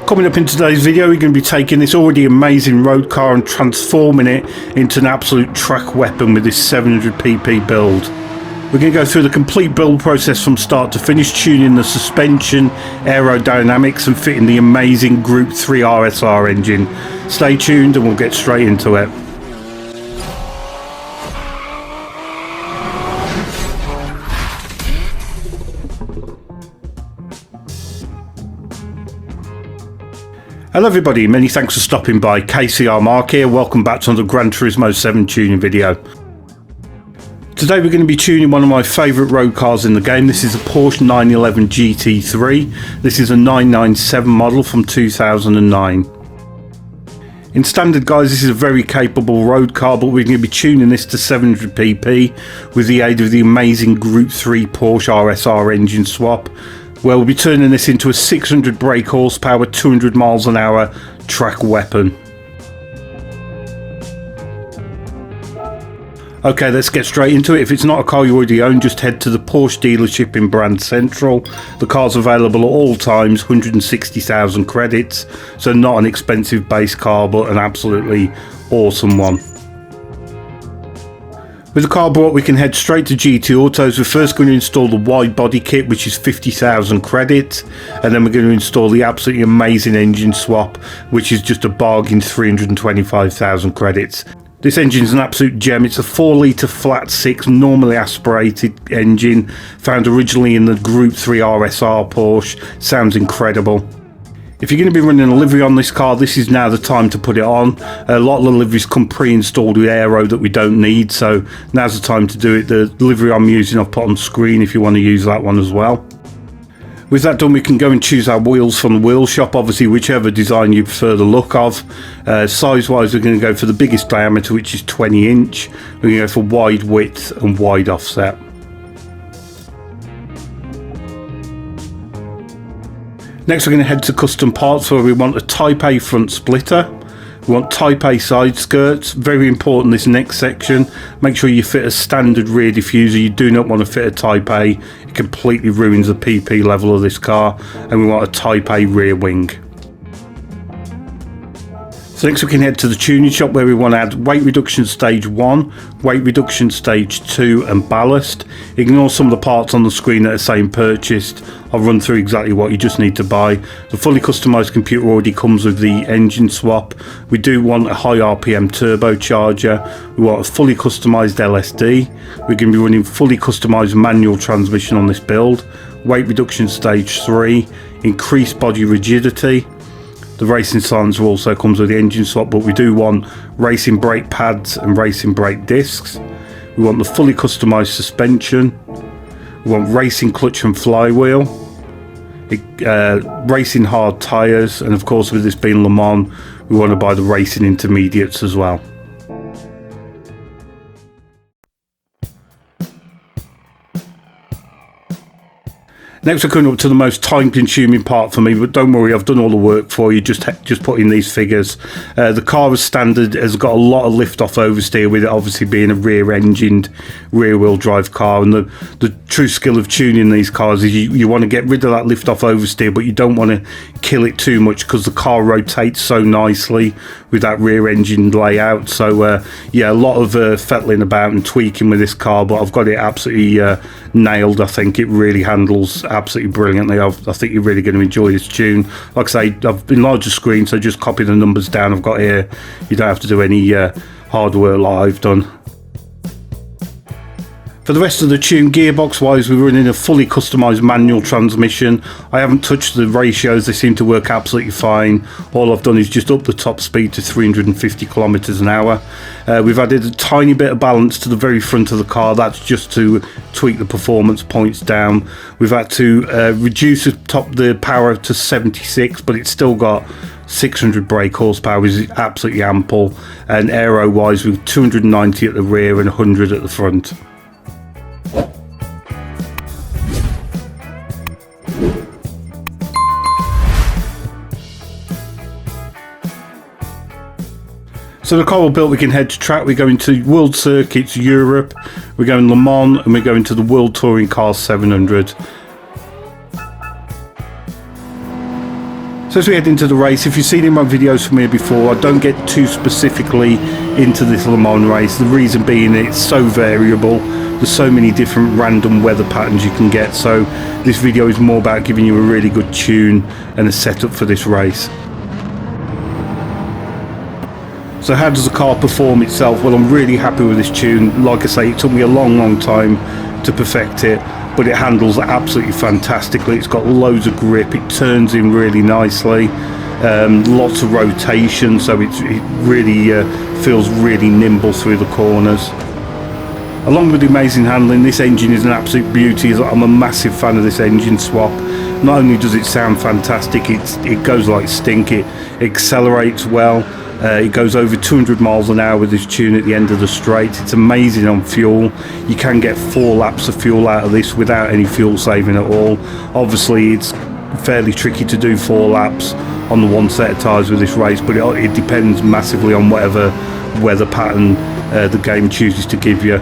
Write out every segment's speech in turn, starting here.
Coming up in today's video, we're going to be taking this already amazing road car and transforming it into an absolute track weapon with this 700pp build. We're going to go through the complete build process from start to finish, tuning the suspension, aerodynamics and fitting the amazing Group 3 RSR engine. Stay tuned and we'll get straight into it. Hello everybody, many thanks for stopping by. KCR-Mark here, welcome back to another Gran Turismo 7 tuning video. Today we're going to be tuning one of my favourite road cars in the game. This is a Porsche 911 GT3. This is a 997 model from 2009. In standard, guys, this is a very capable road car, but we're going to be tuning this to 700pp with the aid of the amazing Group 3 Porsche RSR engine swap, where we'll be turning this into a 600 brake horsepower, 200 miles an hour track weapon. Okay, let's get straight into it. If it's not a car you already own, just head to the Porsche dealership in Brand Central. The car's available at all times, 160,000 credits, so not an expensive base car, but an absolutely awesome one. With the car brought, we can head straight to GT Autos. We're first going to install the wide body kit, which is 50,000 credits, and then we're going to install the absolutely amazing engine swap, which is just a bargain 325,000 credits. This engine is an absolute gem. It's a 4-litre flat 6 normally aspirated engine, found originally in the Group 3 RSR Porsche. Sounds incredible. If you're going to be running a livery on this car, this is now the time to put it on. A lot of the liveries come pre-installed with aero that we don't need, so now's the time to do it. The livery I'm using I've put on screen if you want to use that one as well. With that done, we can go and choose our wheels from the wheel shop, obviously whichever design you prefer the look of. Size wise, we're going to go for the biggest diameter, which is 20 inch. We're going to go for wide width and wide offset. Next we're going to head to custom parts, where we want a Type A front splitter, we want Type A side skirts. Very important this next section, make sure you fit a standard rear diffuser. You do not want to fit a Type A, it completely ruins the PP level of this car. And we want a Type A rear wing. So next we can head to the tuning shop, where we want to add weight reduction stage 1, weight reduction stage 2 and ballast. Ignore some of the parts on the screen that are saying purchased. I'll run through exactly what you just need to buy. The fully customised computer already comes with the engine swap. We do want a high RPM turbocharger. We want a fully customised LSD. We're going to be running fully customised manual transmission on this build. Weight reduction stage 3, increased body rigidity. The racing silencer also comes with the engine swap, but we do want racing brake pads and racing brake discs. We want the fully customised suspension. We want racing clutch and flywheel. Racing hard tyres, and of course with this being Le Mans, we want to buy the racing intermediates as well. Next we're coming up to the most time consuming part for me, but don't worry, I've done all the work for you, just put in these figures. The car as standard has got a lot of lift off oversteer, with it obviously being a rear engined rear wheel drive car, and the true skill of tuning these cars is you want to get rid of that lift off oversteer, but you don't want to kill it too much, because the car rotates so nicely with that rear engine layout. So yeah, a lot of fettling about and tweaking with this car, but I've got it absolutely nailed. I think it really handles absolutely brilliantly. I think you're really going to enjoy this tune. Like I say, I've enlarged the screen, so just copy the numbers down I've got here. You don't have to do any hard work like I've done. For the rest of the tune, gearbox wise, we're running a fully customised manual transmission. I haven't touched the ratios, they seem to work absolutely fine. All I've done is just up the top speed to 350 kilometers an hour. We've added a tiny bit of balance to the very front of the car. That's just to tweak the performance points down. We've had to reduce the power to 76, but it's still got 600 brake horsepower, which is absolutely ample. And aero wise, with 290 at the rear and 100 at the front. So the car all built, we can head to track. We're going to World Circuits Europe, we're going Le Mans, and we're going to the World Touring Car 700. So as we head into the race, if you've seen in my videos from here before, I don't get too specifically into this Le Mans race. The reason being it's so variable. There's so many different random weather patterns you can get. So this video is more about giving you a really good tune and a setup for this race. So how does the car perform itself? Well, I'm really happy with this tune. Like I say, it took me a long time to perfect it, but it handles absolutely fantastically. It's got loads of grip, it turns in really nicely, lots of rotation, so it really feels really nimble through the corners. Along with the amazing handling, this engine is an absolute beauty. I'm a massive fan of this engine swap. Not only does it sound fantastic, it goes like stink, it accelerates well. It goes over 200 miles an hour with this tune at the end of the straight. It's amazing on fuel. You can get 4 laps of fuel out of this without any fuel saving at all. Obviously it's fairly tricky to do 4 laps on the one set of tyres with this race, but it depends massively on whatever weather pattern the game chooses to give you.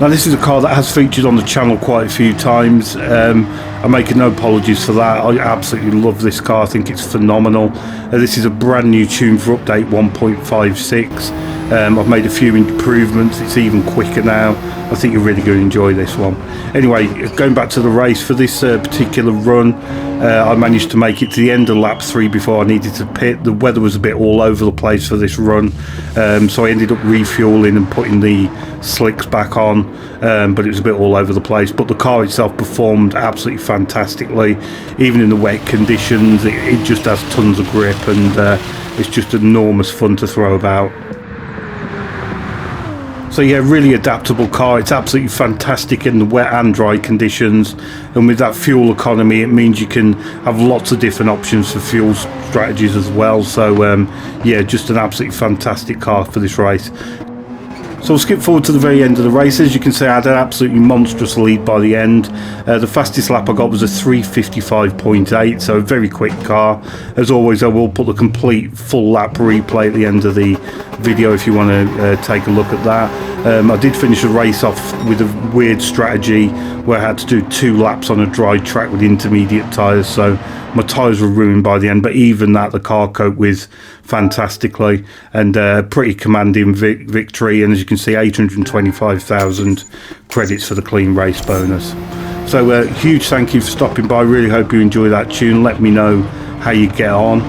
Now this is a car that has featured on the channel quite a few times. I'm making no apologies for that. I absolutely love this car. I think it's phenomenal. This is a brand new tune for update 1.56. I've made a few improvements. It's even quicker now. I think you're really going to enjoy this one. Anyway, going back to the race, for this particular run, I managed to make it to the end of lap 3 before I needed to pit. The weather was a bit all over the place for this run, so I ended up refueling and putting the slicks back on, but it was a bit all over the place. But the car itself performed absolutely fantastically. Even in the wet conditions, it just has tons of grip, and it's just enormous fun to throw about. So yeah, really adaptable car. It's absolutely fantastic in the wet and dry conditions, and with that fuel economy it means you can have lots of different options for fuel strategies as well. So yeah, just an absolutely fantastic car for this race. So we'll skip forward to the very end of the race. As you can see, I had an absolutely monstrous lead by the end. The fastest lap I got was a 3:55.8, so a very quick car. As always, I will put the complete full lap replay at the end of the video if you want to take a look at that. I did finish the race off with a weird strategy where I had to do 2 laps on a dry track with intermediate tyres, so my tyres were ruined by the end, but even that the car coped with fantastically, and pretty commanding victory. And as you can see, 825,000 credits for the clean race bonus. So huge thank you for stopping by. Really hope you enjoy that tune. Let me know how you get on.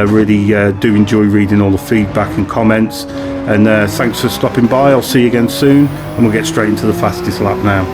Really do enjoy reading all the feedback and comments, and thanks for stopping by. I'll see you again soon, and we'll get straight into the fastest lap now.